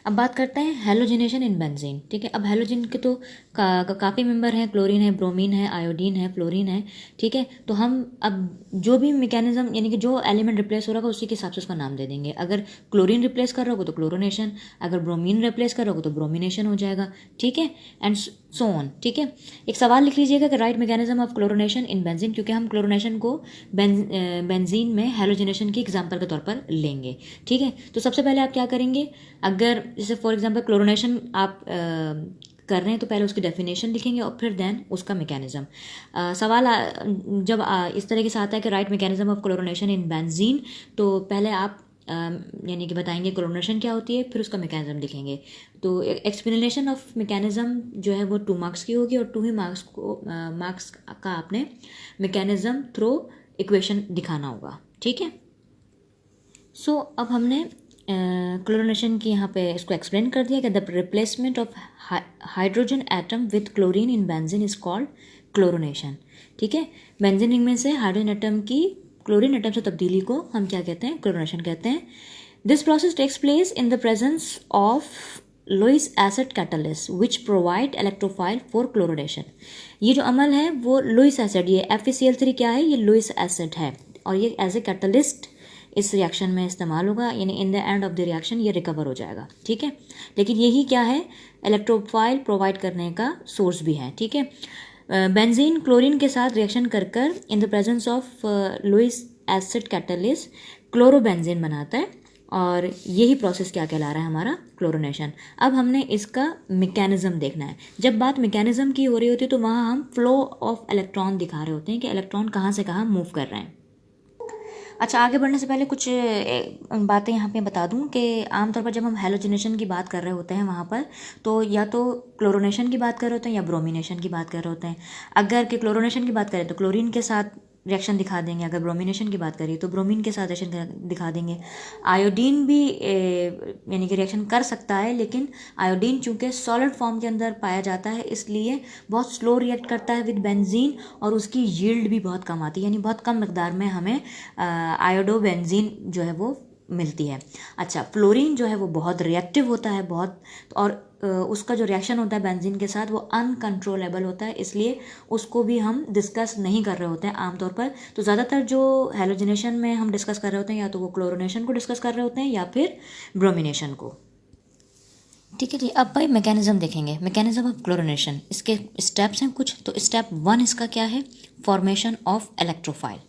अब बात करते हैं हेलोजिनेशन इन बेंजीन। ठीक है, अब हेलोजिन के तो काफ़ी मेंबर हैं, क्लोरीन है, ब्रोमीन है, आयोडीन है, फ्लोरीन है। ठीक है, तो हम अब जो भी मैकेनिज्म यानी कि जो एलिमेंट रिप्लेस हो रहा होगा उसी के हिसाब से उसका नाम दे देंगे। अगर क्लोरीन रिप्लेस कर रहा होगा तो क्लोरोनेशन, अगर ब्रोमीन रिप्लेस कर रहा होगा तो ब्रोमिनेशन हो जाएगा। ठीक है, एंड सो ऑन। ठीक है, एक सवाल लिख लीजिएगा कि right mechanism of chlorination in benzene, क्योंकि हम क्लोरोनेशन को बेंजीन में हेलोजिनेशन की एग्जाम्पल के तौर पर लेंगे। ठीक है, तो सबसे पहले आप क्या करेंगे, अगर जैसे फॉर एग्जांपल क्लोरोनेशन आप कर रहे हैं तो पहले उसकी डेफिनेशन लिखेंगे और फिर देन उसका मैकेनिज्म। सवाल जब इस तरीके से आता है कि right mechanism of chlorination in benzene, तो पहले आप यानी कि बताएंगे क्लोरोनेशन क्या होती है, फिर उसका मैकेनिज्म लिखेंगे। तो एक्सप्लेनेशन ऑफ मैकेनिज्म जो है वो 2 मार्क्स की होगी और 2 ही मार्क्स का आपने मैकेनिज्म थ्रू इक्वेशन दिखाना होगा। ठीक है, सो अब हमने क्लोरोनेशन की यहाँ पे इसको एक्सप्लेन कर दिया कि the replacement of hydrogen atom with chlorine in benzene is called chlorination. ठीक है, बेंजीन रिंग में से हाइड्रोजन एटम की क्लोरीन एटम से तब्दीली को हम क्या कहते हैं, क्लोरोनेशन कहते हैं। This process takes place in the presence of Lewis acid catalyst which provide electrophile for chlorination. ये जो अमल है वो लुईस एसिड, ये FeCl3 क्या है, ये लुईस एसिड है और ये एज ए कैटलिस्ट इस रिएक्शन में इस्तेमाल होगा, यानी in the end of the reaction ये रिकवर हो जाएगा। ठीक है, लेकिन यही क्या है, इलेक्ट्रोफाइल प्रोवाइड करने का सोर्स भी है। ठीक है, बेंजीन क्लोरीन के साथ रिएक्शन कर कर in the presence of Lewis acid catalyst chlorobenzene बनाता है और यही प्रोसेस क्या कहला रहा है, हमारा क्लोरोनेशन। अब हमने इसका मैकेनिज्म देखना है। जब बात मैकेनिज्म की हो रही होती है तो वहाँ हम फ्लो ऑफ इलेक्ट्रॉन दिखा रहे होते हैं कि इलेक्ट्रॉन कहाँ से कहाँ मूव कर रहे हैं। अच्छा, आगे बढ़ने से पहले कुछ बातें यहाँ पे बता दूँ कि आमतौर पर जब हम हेलोजिनेशन की बात कर रहे होते हैं वहाँ पर, तो या तो क्लोरोनेशन की बात कर रहे होते हैं या ब्रोमिनेशन की बात कर रहे होते हैं। अगर कि क्लोरोनेशन की बात करें तो क्लोरीन के साथ रिएक्शन दिखा देंगे, अगर ब्रोमिनेशन की बात करिए तो ब्रोमीन के साथ रिएक्शन दिखा देंगे। आयोडीन भी यानी कि रिएक्शन कर सकता है, लेकिन आयोडीन चूँकि सॉलिड फॉर्म के अंदर पाया जाता है इसलिए बहुत स्लो रिएक्ट करता है विद बेंजीन और उसकी यील्ड भी बहुत कम आती है, यानी बहुत कम मिकदार में हमें आयोडोबेंजीन जो है वो मिलती है। अच्छा, फ्लोरीन जो है वो बहुत रिएक्टिव होता है बहुत, और उसका जो रिएक्शन होता है बेंजीन के साथ वो अनकंट्रोलेबल होता है, इसलिए उसको भी हम डिस्कस नहीं कर रहे होते हैं आमतौर पर। तो ज़्यादातर जो हेलोजिनेशन में हम डिस्कस कर रहे होते हैं या तो वो क्लोरोनेशन को डिस्कस कर रहे होते हैं या फिर ब्रोमिनेशन को। ठीक है जी, अब भाई मैकेनिज्म देखेंगे, मैकेनिज्म ऑफ क्लोरोनेशन। इसके स्टेप्स हैं कुछ, तो स्टेप 1 इसका क्या है, फॉर्मेशन ऑफ इलेक्ट्रोफाइल।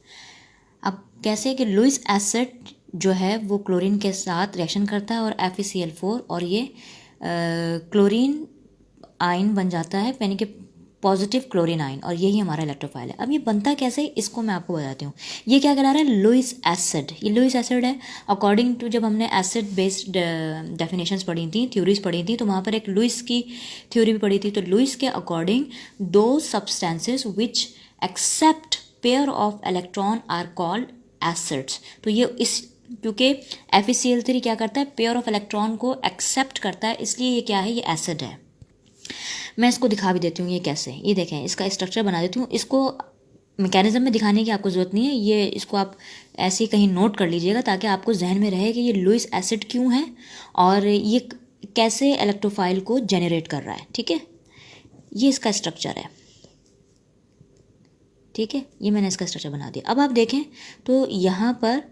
अब कैसे कि लुईस एसिड जो है वो क्लोरीन के साथ रिएक्शन करता है और FeCl4 और ये क्लोरीन आयन बन जाता है, यानी कि पॉजिटिव क्लोरीन आयन, और यही हमारा इलेक्ट्रोफाइल है। अब ये बनता कैसे, इसको मैं आपको बताती हूँ। ये क्या कहला रहा है, लुईस एसिड। ये लुईस एसिड है अकॉर्डिंग टू, जब हमने एसिड बेस्ड डेफिनेशंस पढ़ी थी, थ्योरीज पढ़ी थी, तो वहाँ पर एक लुईस की थ्योरी भी पढ़ी थी। तो लुईस के अकॉर्डिंग दो substances which accept pair of electron are called acids. तो ये इस क्योंकि FeCl3 क्या करता है, पेयर ऑफ इलेक्ट्रॉन को एक्सेप्ट करता है, इसलिए ये क्या है, ये एसिड है। मैं इसको दिखा भी देती हूँ ये कैसे, ये देखें, इसका स्ट्रक्चर बना देती हूँ। इसको मैकेनिज्म में दिखाने की आपको ज़रूरत नहीं है, ये इसको आप ऐसे ही कहीं नोट कर लीजिएगा ताकि आपको जहन में रहे कि ये लुईस एसिड क्यों है और ये कैसे इलेक्ट्रोफाइल को जेनरेट कर रहा है। ठीक है, ये इसका स्ट्रक्चर है। ठीक है, ये मैंने इसका स्ट्रक्चर बना दिया। अब आप देखें तो यहाँ पर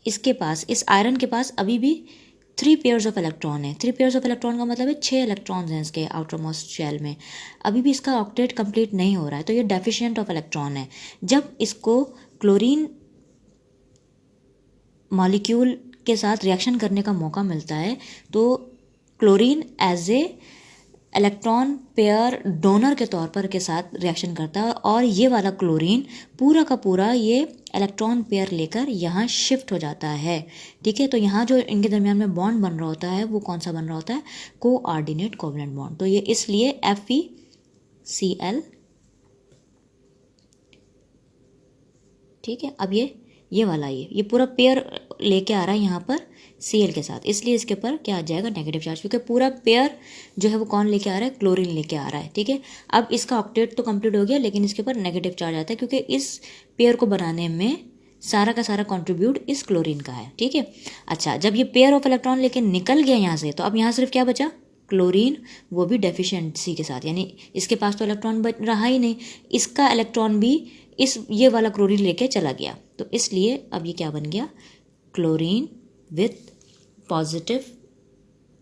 इसके पास, इस आयरन के पास अभी भी 3 पेयर्स ऑफ इलेक्ट्रॉन है। 3 पेयर्स ऑफ इलेक्ट्रॉन का मतलब है 6 इलेक्ट्रॉन्स हैं इसके आउटर मोस्ट शेल में। अभी भी इसका ऑक्टेट कंप्लीट नहीं हो रहा है, तो ये डेफिशिएंट ऑफ इलेक्ट्रॉन है। जब इसको क्लोरीन मॉलिक्यूल के साथ रिएक्शन करने का मौका मिलता है तो chlorine as a electron pair donor के तौर पर के साथ रिएक्शन करता है और ये वाला क्लोरीन पूरा का पूरा ये इलेक्ट्रॉन पेयर लेकर यहाँ शिफ्ट हो जाता है। ठीक है, तो यहाँ जो इनके दरमियान में बॉन्ड बन रहा होता है वो कौन सा बन रहा होता है, कोऑर्डिनेट कोवलेंट बॉन्ड। तो ये इसलिए FeCl। ठीक है, अब ये वाला ये पूरा पेयर लेके आ रहा है यहाँ पर Cl के साथ, इसलिए इसके ऊपर क्या आ जाएगा, नेगेटिव चार्ज, क्योंकि पूरा पेयर जो है वो कौन लेके आ रहा है, क्लोरीन लेके आ रहा है। ठीक है, अब इसका ऑक्टेट तो कंप्लीट हो गया लेकिन इसके ऊपर नेगेटिव चार्ज आता है क्योंकि इस पेयर को बनाने में सारा का सारा कंट्रीब्यूट इस क्लोरीन का है, ठीक है। अच्छा, जब ये पेयर ऑफ इलेक्ट्रॉन लेके निकल गया यहाँ से, तो अब यहाँ सिर्फ क्या बचा, क्लोरीन, वो भी डेफिशिएंसी के साथ, यानी इसके पास तो इलेक्ट्रॉन बच रहा ही नहीं, इसका इलेक्ट्रॉन भी इस ये वाला क्लोरीन लेके चला गया, तो इसलिए अब ये क्या बन गया, क्लोरीन विथ पॉजिटिव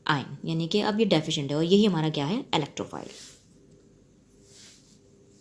आयन, यानी कि अब ये डेफिशिएंट है और यही हमारा क्या है, इलेक्ट्रोफाइल।